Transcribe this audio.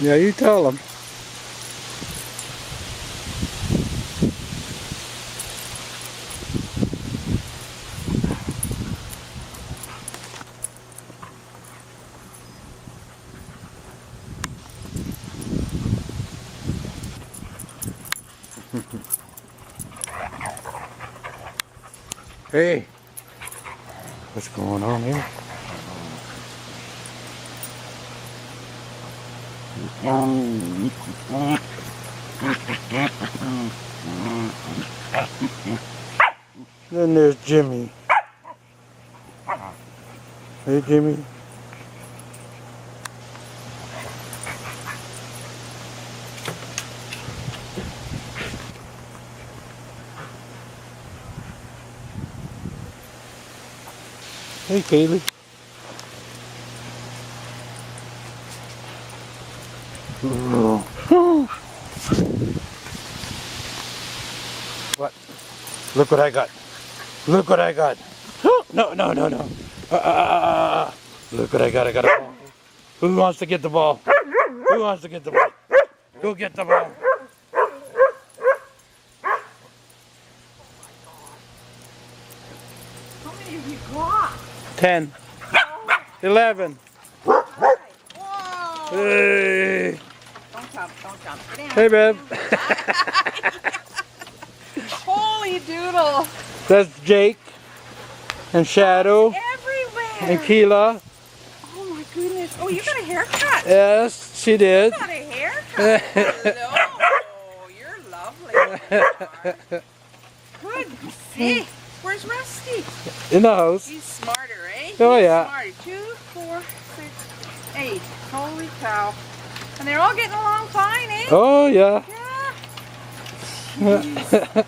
Yeah, you tell them. Hey, what's going on here? Then there's Jimmy. Hey, Jimmy. Hey, Kaylee. What? Look what I got. Look what I got. No, no, no, no. Look what I got. I got a ball. Who wants to get the ball? Who wants to get the ball? Go get the ball. How many have you got? 10. 11. Whoa! Hey. Don't jump, don't jump. Get in. Hey, babe. Holy doodle. That's Jake and Shadow Everywhere. and Keela. Oh my goodness. Oh, you got a haircut. Yes, she did. You got a haircut. Hello. You're lovely. Good. See? Where's Rusty? In the house. He's smarter, eh? Oh, He's yeah. Smarter. 2, 4, 6, 8. Holy cow. And they're all getting along fine, eh? Oh, yeah. Yeah. Jeez.